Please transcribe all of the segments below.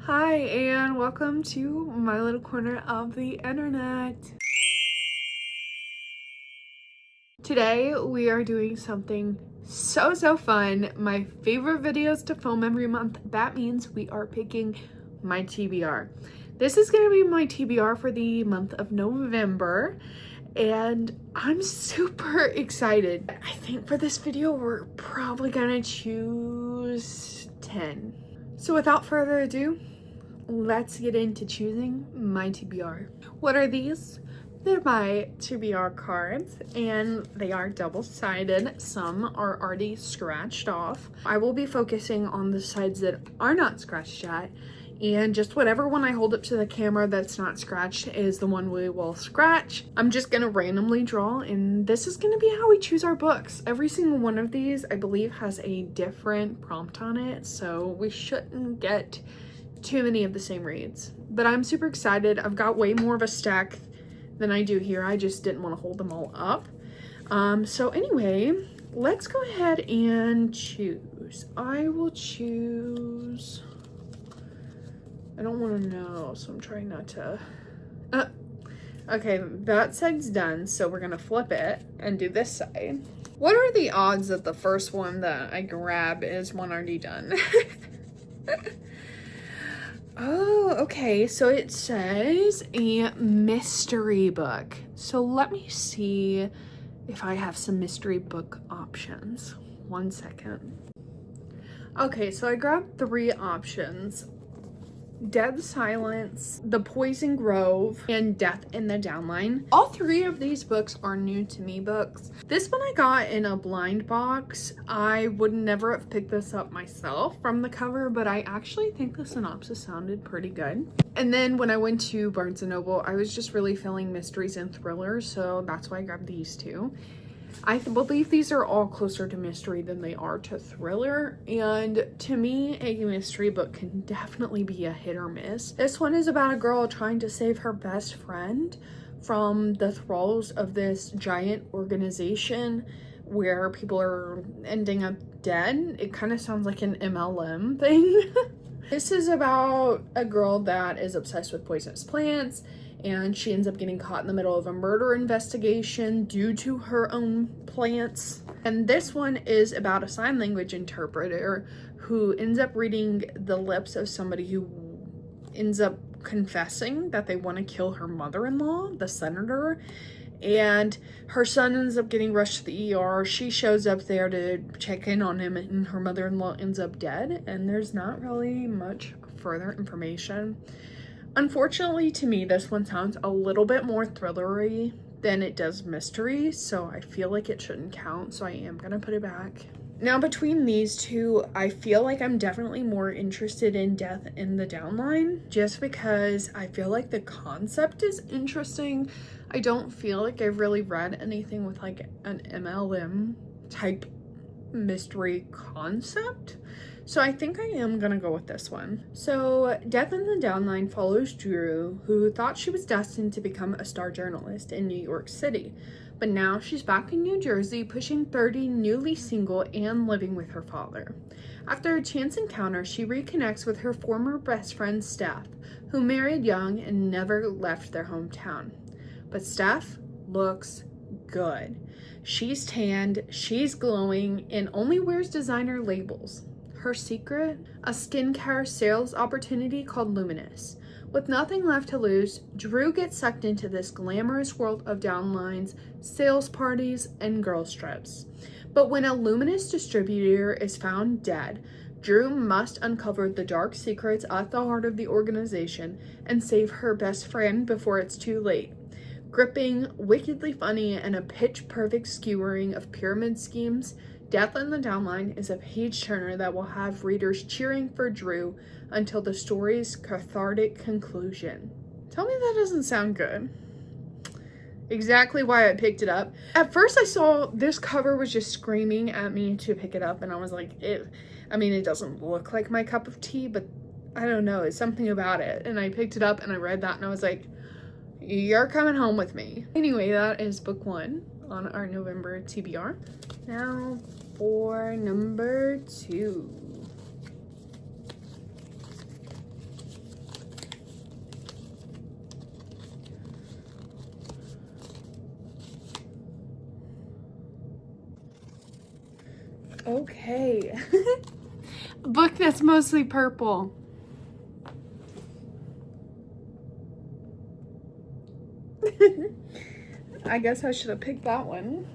Hi, and welcome to my little corner of the internet. Today we are doing something so fun. My favorite videos to film every month. That means we are picking my TBR. This is going to be my TBR for the month of November, and I'm super excited. I think for this video we're probably gonna choose 10. So without further ado, let's get into choosing my TBR. What are these? They're my TBR cards, and they are double-sided. Some are already scratched off. I will be focusing on the sides that are not scratched yet, and just whatever one I hold up to the camera that's not scratched is the one we will scratch. I'm just gonna randomly draw, and this is gonna be how we choose our books. Every single one of these, I believe, has a different prompt on it, so we shouldn't get too many of the same reads. But I'm super excited. I've got way more of a stack than I do here. I just didn't want to hold them all up. So anyway, let's go ahead and choose. I will choose, I don't want to know, so I'm trying not to. Okay, that side's done, so we're gonna flip it and do this side. What are the odds that the first one that I grab is one already done? Oh, okay, so it says a mystery book. So let me see if I have some mystery book options. 1 second. Okay, so I grabbed 3 options: Dead Silence, The Poison Grove, and Death in the Downline. All 3 of these books are new to me books. This one I got in a blind box. I would never have picked this up myself from the cover, but I actually think the synopsis sounded pretty good. And then when I went to Barnes & Noble, I was just really feeling mysteries and thrillers, so that's why I grabbed these 2. I believe these are all closer to mystery than they are to thriller, and to me, a mystery book can definitely be a hit or miss. This one is about a girl trying to save her best friend from the thralls of this giant organization where people are ending up dead. It kind of sounds like an MLM thing. This is about a girl that is obsessed with poisonous plants, and she ends up getting caught in the middle of a murder investigation due to her own plants. And this one is about a sign language interpreter who ends up reading the lips of somebody who ends up confessing that they want to kill her mother-in-law, the senator, and her son ends up getting rushed to the ER. She shows up there to check in on him, and her mother-in-law ends up dead, and there's not really much further information. Unfortunately, to me, this one sounds a little bit more thrillery than it does mystery, so I feel like it shouldn't count, so I am gonna put it back. Now, between these 2, I feel like I'm definitely more interested in Death in the Downline, just because I feel like the concept is interesting. I don't feel like I've really read anything with like an MLM type mystery concept, so I think I am gonna go with this one. So Death in the Downline follows Drew, who thought she was destined to become a star journalist in New York City, but now she's back in New Jersey, pushing 30, newly single, and living with her father. After a chance encounter, she reconnects with her former best friend Steph, who married young and never left their hometown. But Steph looks good. She's tanned, she's glowing, and only wears designer labels. Her secret? A skincare sales opportunity called Luminous. With nothing left to lose, Drew gets sucked into this glamorous world of downlines, sales parties, and girl strips. But when a Luminous distributor is found dead, Drew must uncover the dark secrets at the heart of the organization and save her best friend before it's too late. Gripping, wickedly funny, and a pitch-perfect skewering of pyramid schemes, Death in the Downline is a page-turner that will have readers cheering for Drew until the story's cathartic conclusion. Tell me that doesn't sound good. Exactly why I picked it up. At first I saw this cover was just screaming at me to pick it up, and I was like, it doesn't look like my cup of tea, but I don't know, it's something about it. And I picked it up and I read that and I was like, you're coming home with me. Anyway, that is book 1 on our November TBR. Now for number 2. Okay. A book that's mostly purple. I guess I should have picked that one.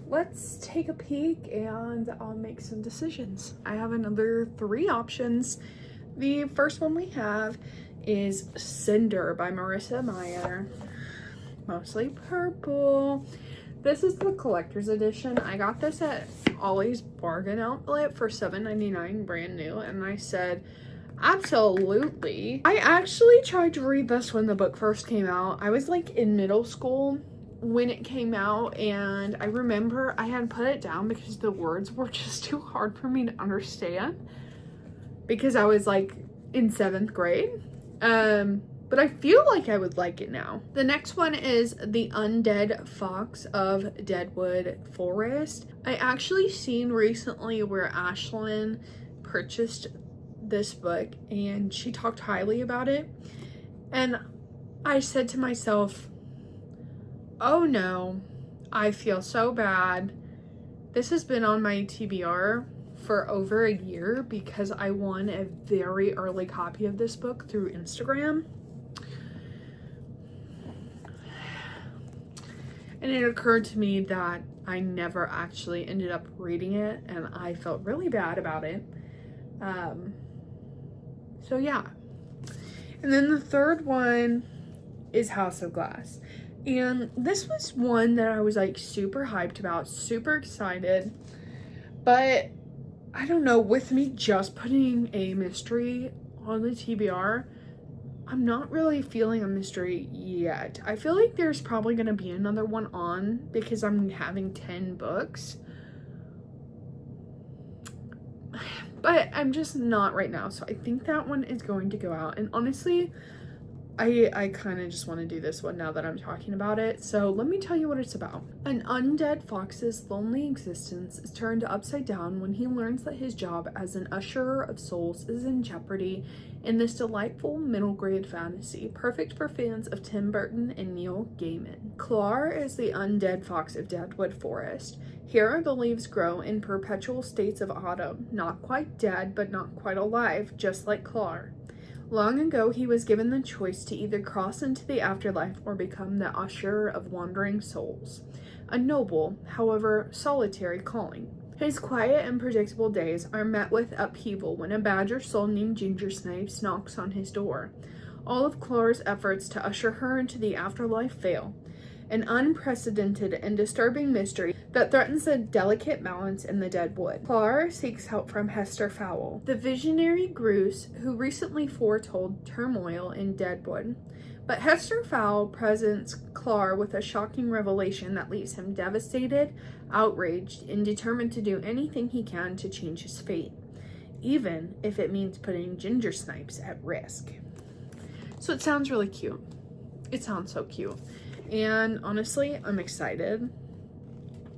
Let's take a peek and I'll make some decisions. I have another 3 options. The first one we have is Cinder by Marissa Meyer. Mostly purple. This is the collector's edition. I got this at Ollie's Bargain Outlet for $7.99 brand new, and I said, absolutely. I actually tried to read this when the book first came out. I was like in middle school when it came out, and I remember I had put it down because the words were just too hard for me to understand because I was like in 7th grade. But I feel like I would like it now. The next one is The Undead Fox of Deadwood Forest. I actually seen recently where Ashlyn purchased this book and she talked highly about it. And I said to myself, oh no, I feel so bad. This has been on my TBR for over a year because I won a very early copy of this book through Instagram. And it occurred to me that I never actually ended up reading it and I felt really bad about it. So yeah. And then the third one is House of Glass. And this was one that I was like super hyped about, super excited. But I don't know, with me just putting a mystery on the TBR, I'm not really feeling a mystery yet. I feel like there's probably going to be another one on because I'm having 10 books. But I'm just not right now. So I think that one is going to go out. And honestly, I kind of just want to do this one now that I'm talking about it. So let me tell you what it's about. An undead fox's lonely existence is turned upside down when he learns that his job as an usherer of souls is in jeopardy in this delightful middle grade fantasy, perfect for fans of Tim Burton and Neil Gaiman. Clar is the undead fox of Deadwood Forest. Here the leaves grow in perpetual states of autumn, not quite dead but not quite alive, just like Clar. Long ago, he was given the choice to either cross into the afterlife or become the usherer of wandering souls. A noble, however solitary calling. His quiet and predictable days are met with upheaval when a badger soul named Ginger Snipes knocks on his door. All of Clar's efforts to usher her into the afterlife fail. An unprecedented and disturbing mystery that threatens the delicate balance in the dead wood. Clar seeks help from Hester Fowle, the visionary Groose who recently foretold turmoil in Deadwood. But Hester Fowle presents Clar with a shocking revelation that leaves him devastated, outraged, and determined to do anything he can to change his fate, even if it means putting Ginger Snipes at risk. So it sounds really cute. It sounds so cute. And honestly, I'm excited.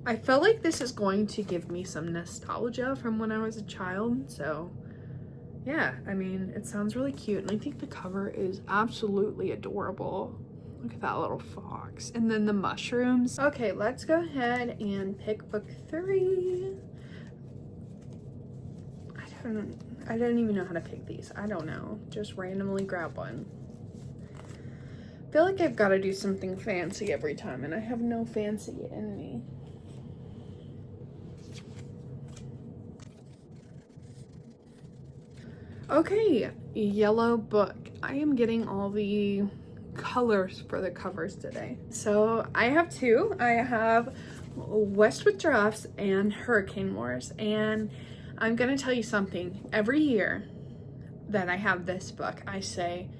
I felt like this is going to give me some nostalgia from when I was a child. So yeah, I mean, it sounds really cute. And I think the cover is absolutely adorable. Look at that little fox. And then the mushrooms. Okay, let's go ahead and pick book 3. I don't even know how to pick these. I don't know. Just randomly grab one. I feel like I've got to do something fancy every time, and I have no fancy in me. Okay, yellow book. I am getting all the colors for the covers today. So I have 2. I have West with Giraffes and Hurricane Wars, and I'm going to tell you something. Every year that I have this book, I say,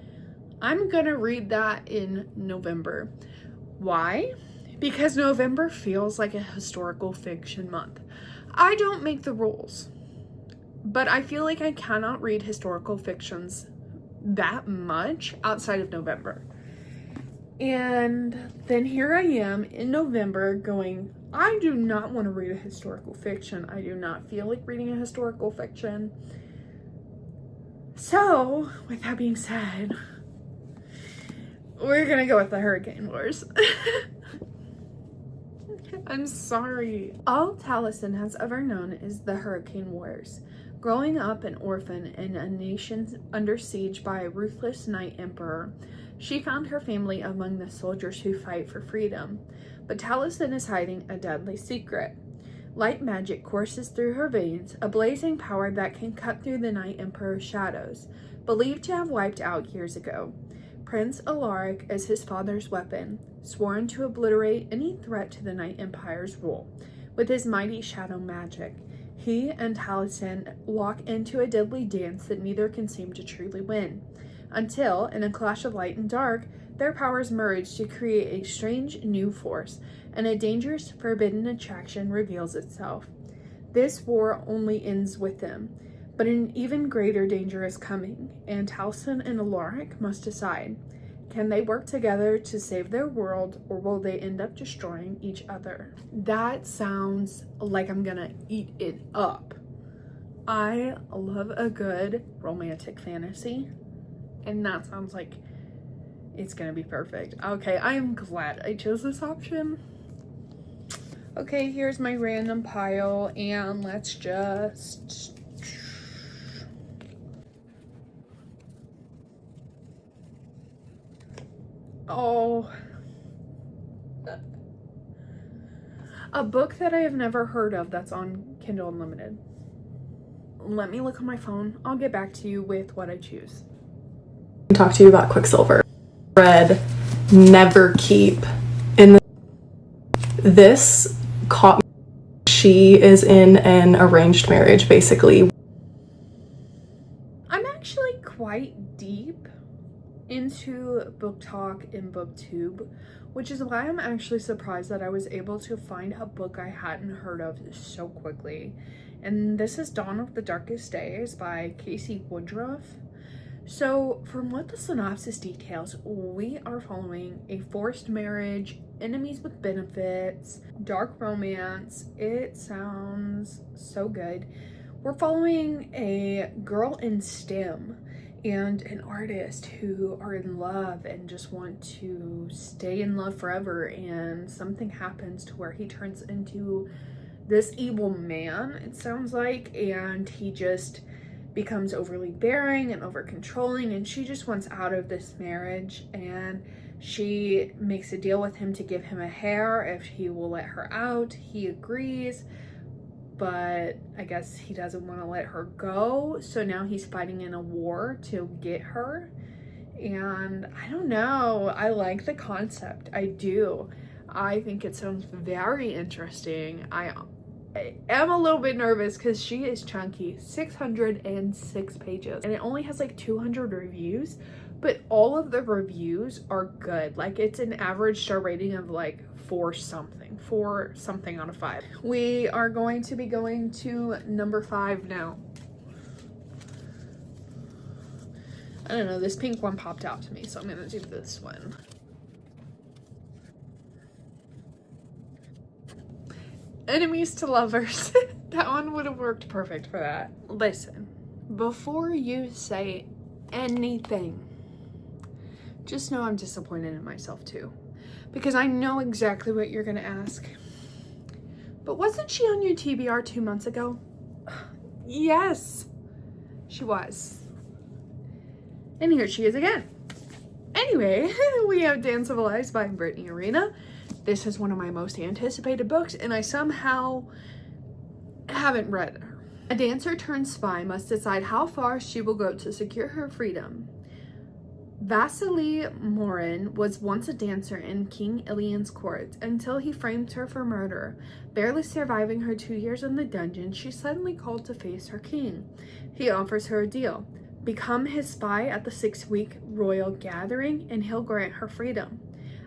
I'm gonna read that in November. Why? Because November feels like a historical fiction month. I don't make the rules, but I feel like I cannot read historical fictions that much outside of November. And then here I am in November going, I do not want to read a historical fiction. I do not feel like reading a historical fiction. So, with that being said, we're gonna go with the Hurricane Wars. I'm sorry. All Taliesin has ever known is the Hurricane Wars. Growing up an orphan in a nation under siege by a ruthless Night Emperor, she found her family among the soldiers who fight for freedom. But Taliesin is hiding a deadly secret. Light magic courses through her veins, a blazing power that can cut through the Night Emperor's shadows, believed to have wiped out years ago. Prince Alaric is his father's weapon, sworn to obliterate any threat to the Night Empire's rule. With his mighty shadow magic, he and Taliesin lock into a deadly dance that neither can seem to truly win. Until, in a clash of light and dark, their powers merge to create a strange new force, and a dangerous, forbidden attraction reveals itself. This war only ends with them, but an even greater danger is coming, and Taliesin and Alaric must decide. Can they work together to save their world, or will they end up destroying each other? That sounds like I'm gonna eat it up. I love a good romantic fantasy, and that sounds like it's gonna be perfect. Okay, I'm glad I chose this option. Okay, here's my random pile, and let's just... Oh, a book that I have never heard of that's on Kindle Unlimited. Let me look on my phone. I'll get back to you with what I choose. Talk to you about Quicksilver. Read Never Keep. In this caught me. She is in an arranged marriage, basically. I'm actually quite deep into book talk and booktube, which is why I'm actually surprised that I was able to find a book I hadn't heard of so quickly. And this is Dawn of the Darkest Days by Casey Woodruff. So from what the synopsis details, we are following a forced marriage, enemies with benefits, dark romance. It sounds so good. We're following a girl in STEM and an artist who are in love and just want to stay in love forever, and something happens to where he turns into this evil man, it sounds like, and he just becomes overly bearing and over controlling, and she just wants out of this marriage, and she makes a deal with him to give him a hair if he will let her out. He agrees, but I guess he doesn't want to let her go, so now he's fighting in a war to get her. And I don't know, I like the concept. I do. I think it sounds very interesting. I am a little bit nervous because she is chunky. 606 pages, and it only has like 200 reviews, but all of the reviews are good. Like, it's an average star rating of like 4 something out of 5. We are going to be going to number 5 now. I don't know, this pink one popped out to me, so I'm gonna do this one. Enemies to Lovers. That one would have worked perfect for that. Listen, before you say anything, just know I'm disappointed in myself too, because I know exactly what you're gonna ask. But wasn't she on your TBR 2 months ago? Yes, she was. And here she is again. Anyway, we have Dance of Lives by Brittany Arena. This is one of my most anticipated books, and I somehow haven't read her. A dancer turned spy must decide how far she will go to secure her freedom. Vasily Morin was once a dancer in King Ilian's court until he framed her for murder. Barely surviving her 2 years in the dungeon, she's suddenly called to face her king. He offers her a deal. Become his spy at the 6-week royal gathering, and he'll grant her freedom.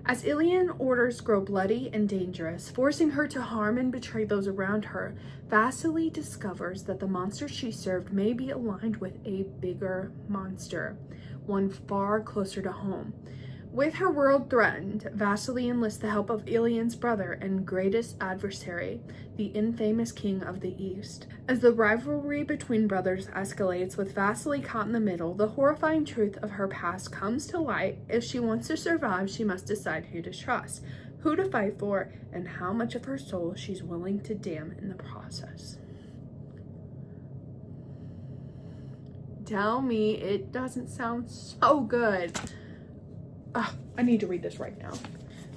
As Ilian orders grow bloody and dangerous, forcing her to harm and betray those around her, Vasily discovers that the monster she served may be aligned with a bigger monster, one far closer to home. With her world threatened, Vasily enlists the help of Ilian's brother and greatest adversary, the infamous King of the East. As the rivalry between brothers escalates, with Vasily caught in the middle, the horrifying truth of her past comes to light. If she wants to survive, she must decide who to trust, who to fight for, and how much of her soul she's willing to damn in the process. Tell me it doesn't sound so good. I need to read this right now.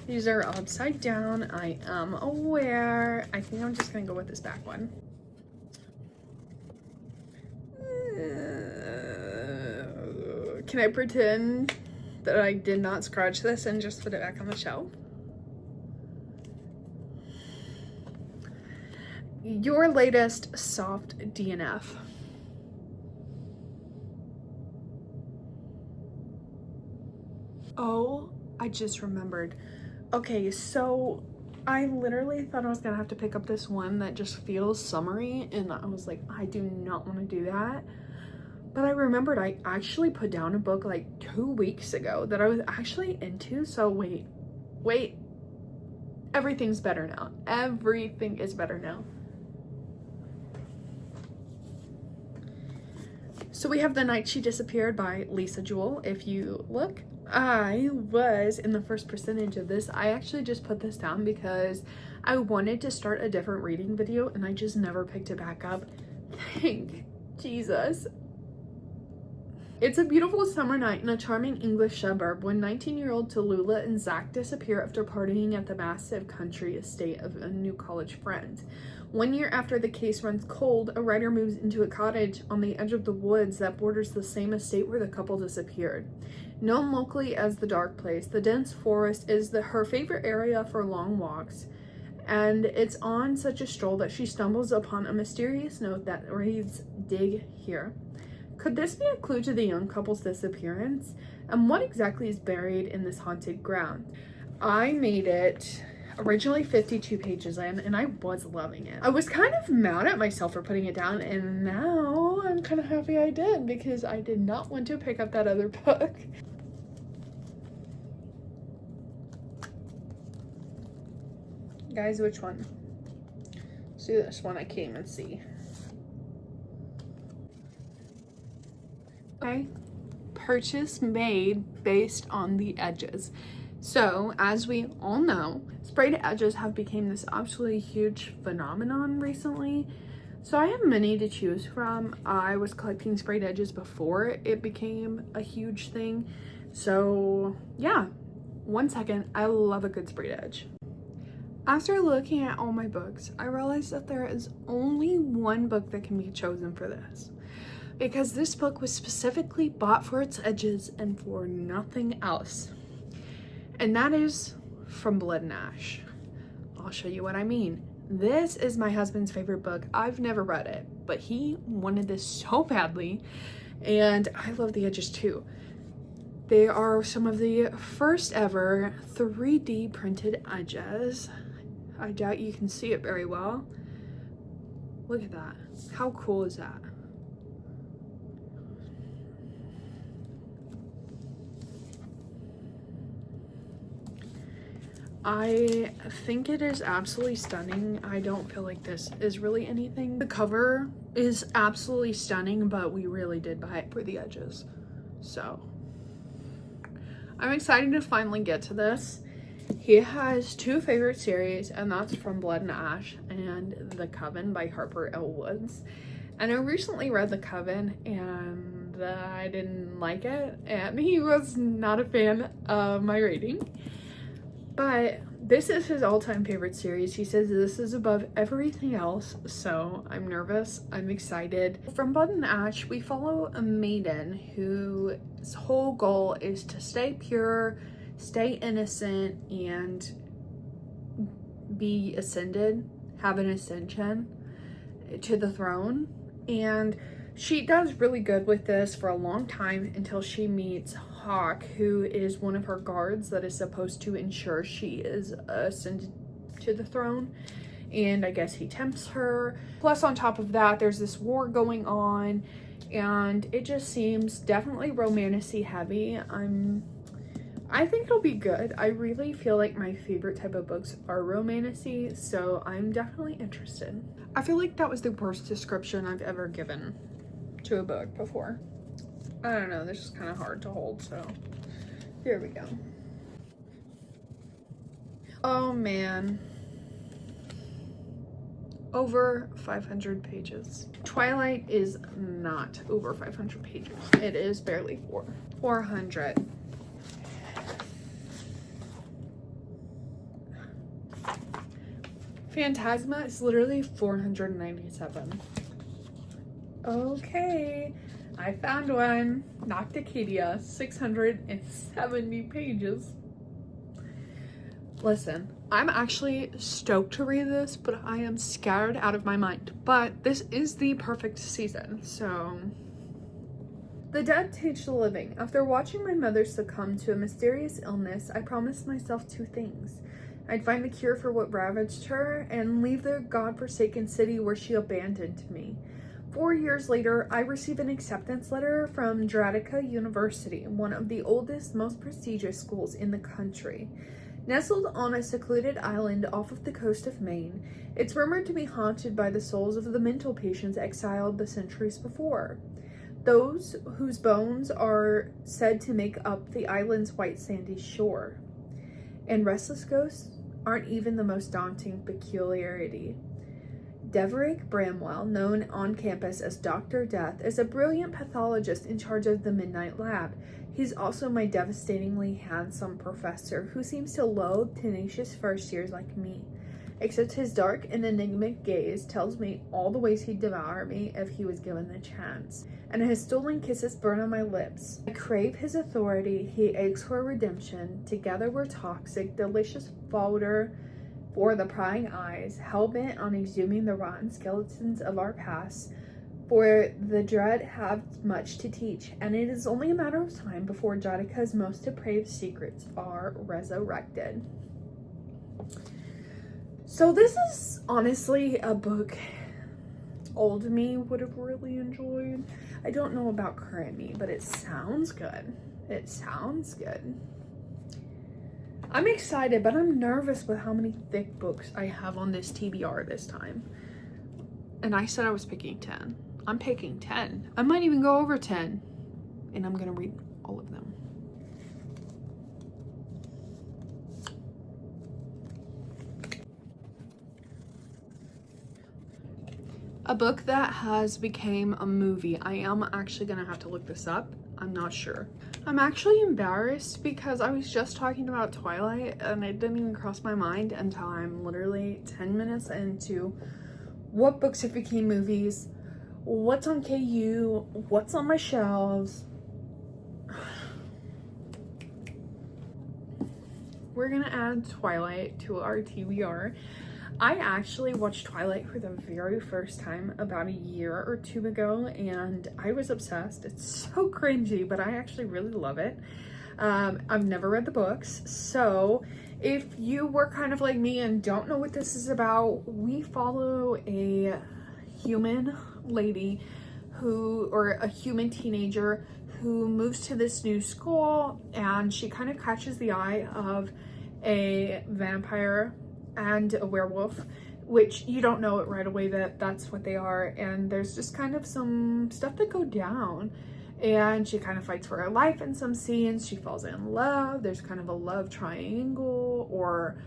These are upside down. I am aware. I think I'm just gonna go with this back one. Can I pretend that I did not scratch this and just put it back on the shelf? Your latest soft DNF. Oh, I just remembered. Okay, so I literally thought I was gonna have to pick up this one that just feels summery, and I was like, I do not want to do that. But I remembered I actually put down a book like 2 weeks ago that I was actually into. So wait, everything's better now. Everything is better now. So we have The Night She Disappeared by Lisa Jewell. If you look, I was in the first percentage of this. I actually just put this down because I wanted to start a different reading video and I just never picked it back up. Thank Jesus. It's a beautiful summer night in a charming English suburb when 19-year-old Tallulah and Zach disappear after partying at the massive country estate of a new college friend. 1 year after the case runs cold, a writer moves into a cottage on the edge of the woods that borders the same estate where the couple disappeared. Known locally as the Dark Place, the dense forest is her favorite area for long walks, and it's on such a stroll that she stumbles upon a mysterious note that reads, "Dig here." Could this be a clue to the young couple's disappearance? And what exactly is buried in this haunted ground? I made it originally 52 pages in, and I was loving it. I was kind of mad at myself for putting it down, and now I'm kind of happy I did because I did not want to pick up that other book. Guys, which one? Let's do this one. I can't even see. Okay, purchase made based on the edges. So as we all know, sprayed edges have become this absolutely huge phenomenon recently. So I have many to choose from. I was collecting sprayed edges before it became a huge thing. So yeah, 1 second, I love a good sprayed edge. After looking at all my books, I realized that there is only one book that can be chosen for this, because this book was specifically bought for its edges and for nothing else. And that is From Blood and Ash. I'll show you what I mean. This is my husband's favorite book. I've never read it, but he wanted this so badly, and I love the edges too. They are some of the first ever 3D printed edges. I doubt you can see it very well. Look at that. How cool is that? I think it is absolutely stunning. I don't feel like this is really anything. The cover is absolutely stunning, but we really did buy it for the edges. So I'm excited to finally get to this. He has two favorite series, and that's From Blood and Ash and The Coven by Harper L. Woods. And I recently read The Coven, and I didn't like it, and he was not a fan of my rating. But this is his all-time favorite series. He says this is above everything else, so I'm nervous. I'm excited. From Blood and Ash, we follow a maiden whose whole goal is to stay pure, stay innocent, and be ascended, have an ascension to the throne. And she does really good with this for a long time until she meets Hawk, who is one of her guards that is supposed to ensure she is ascended to the throne. And I guess he tempts her. Plus, on top of that, there's this war going on, and it just seems definitely romantic-y heavy. I think it'll be good. I really feel like my favorite type of books are romantic-y, so I'm definitely interested. I feel like that was the worst description I've ever given to a book before. I don't know, this is kind of hard to hold, so here we go. Oh man. Over 500 pages. Twilight is not over 500 pages. It is barely 400. Phantasma is literally 497. Okay, I found one. Nocticadia, 670 pages. Listen, I'm actually stoked to read this, but I am scared out of my mind. But this is the perfect season, so... The dead teach the living. After watching my mother succumb to a mysterious illness, I promised myself two things. I'd find the cure for what ravaged her, and leave the godforsaken city where she abandoned me. 4 years later, I received an acceptance letter from Dradika University, one of the oldest, most prestigious schools in the country. Nestled on a secluded island off of the coast of Maine, it's rumored to be haunted by the souls of the mental patients exiled the centuries before. Those whose bones are said to make up the island's white sandy shore. And restless ghosts aren't even the most daunting peculiarity. Deverick Bramwell, known on campus as Dr. Death, is a brilliant pathologist in charge of the Midnight Lab. He's also my devastatingly handsome professor who seems to loathe tenacious first years like me. Except his dark and enigmatic gaze tells me all the ways he'd devour me if he was given the chance. And his stolen kisses burn on my lips. I crave his authority, he aches for redemption. Together we're toxic, delicious fodder for the prying eyes, hell-bent on exhuming the rotten skeletons of our past. For the dread have much to teach, and it is only a matter of time before Jataka's most depraved secrets are resurrected. So this is honestly a book old me would have really enjoyed. I don't know about current me, but it sounds good. It sounds good. I'm excited, but I'm nervous with how many thick books I have on this TBR this time. And I said I was picking 10. I'm picking 10. I might even go over 10. And I'm gonna read all of them. A book that has became a movie. I am actually gonna have to look this up. I'm not sure. I'm actually embarrassed because I was just talking about Twilight and it didn't even cross my mind until I'm literally 10 minutes into what books have became movies, what's on KU, what's on my shelves. We're gonna add Twilight to our TBR. I actually watched Twilight for the very first time about a year or two ago and I was obsessed. It's so cringy, but I actually really love it. I've never read the books, so if you were kind of like me and don't know what this is about, we follow a human lady or a human teenager who moves to this new school, and she kind of catches the eye of a vampire and a werewolf, which you don't know it right away that that's what they are, and there's just kind of some stuff that go down, and she kind of fights for her life in some scenes. She falls in love. There's kind of a love triangle or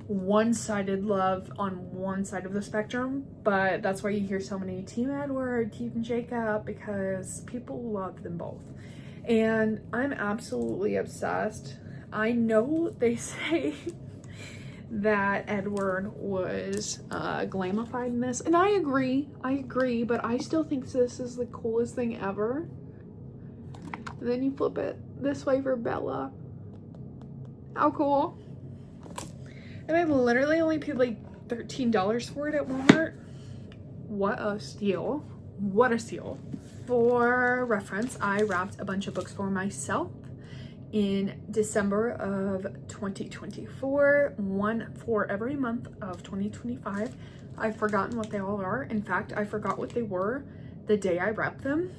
one-sided love on one side of the spectrum, but that's why you hear so many Team Edward, Team Jacob, because people love them both. And I'm absolutely obsessed. I know they say that Edward was glamified in this, and I agree, but I still think this is the coolest thing ever. And then you flip it this way for Bella. How cool. And I literally only paid like $13 for it at Walmart. What a steal. What a steal. For reference, I wrapped a bunch of books for myself in December of 2024, one for every month of 2025. I've forgotten what they all are. In fact, I forgot what they were the day I wrapped them.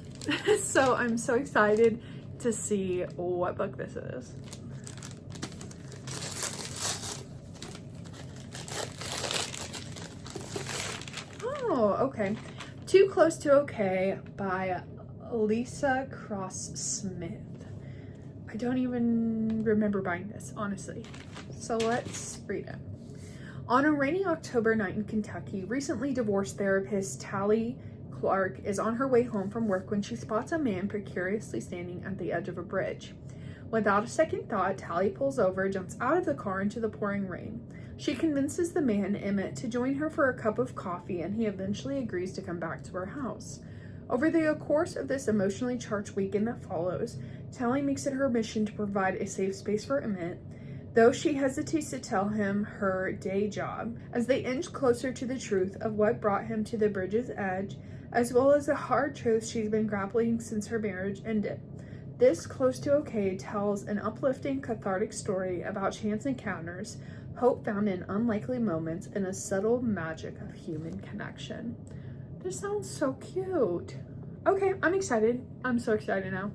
So I'm so excited to see what book this is. Oh, okay. Too Close to Okay by Lisa Cross Smith. I don't even remember buying this, honestly. So let's read it. On a rainy October night in Kentucky, recently divorced therapist Tally Clark is on her way home from work when she spots a man precariously standing at the edge of a bridge. Without a second thought, Tally pulls over, jumps out of the car into the pouring rain. She convinces the man, Emmett, to join her for a cup of coffee, and he eventually agrees to come back to her house. Over the course of this emotionally charged weekend that follows, Tally makes it her mission to provide a safe space for Emmett, though she hesitates to tell him her day job, as they inch closer to the truth of what brought him to the bridge's edge, as well as the hard truth she's been grappling since her marriage ended. This Close to Okay tells an uplifting, cathartic story about chance encounters, hope found in unlikely moments, and a subtle magic of human connection. This sounds so cute. Okay, I'm excited. I'm so excited now.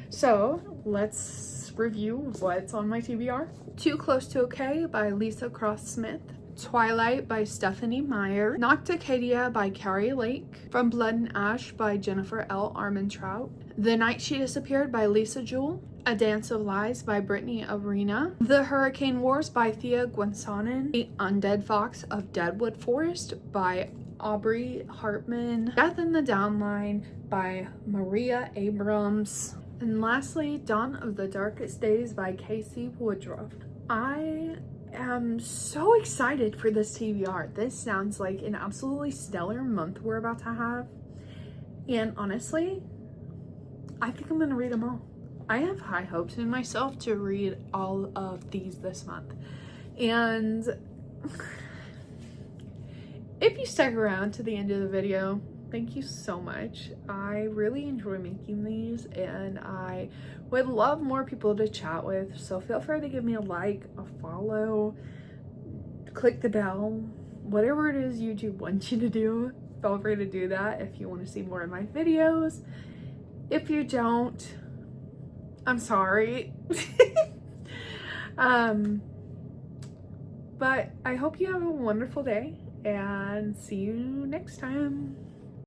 So let's review what's on my TBR. Too Close to Okay by Lisa Cross Smith. Twilight by Stephanie Meyer. Nocticadia by Carrie Lake. From Blood and Ash by Jennifer L. Armentrout. The Night She Disappeared by Lisa Jewell. A Dance of Lies by Brittany Arena. The Hurricane Wars by Thea Gwensonen. The Undead Fox of Deadwood Forest by Aubrey Hartman. Death in the Downline by Maria Abrams. And lastly, Dawn of the Darkest Days by Casey Woodruff. I am so excited for this TBR. This sounds like an absolutely stellar month we're about to have. And honestly, I think I'm gonna read them all. I have high hopes in myself to read all of these this month. And if you stuck around to the end of the video, thank you so much. I really enjoy making these, and I would love more people to chat with. So feel free to give me a like, a follow, click the bell, whatever it is YouTube wants you to do. Feel free to do that if you want to see more of my videos. If you don't, I'm sorry. But I hope you have a wonderful day, and see you next time.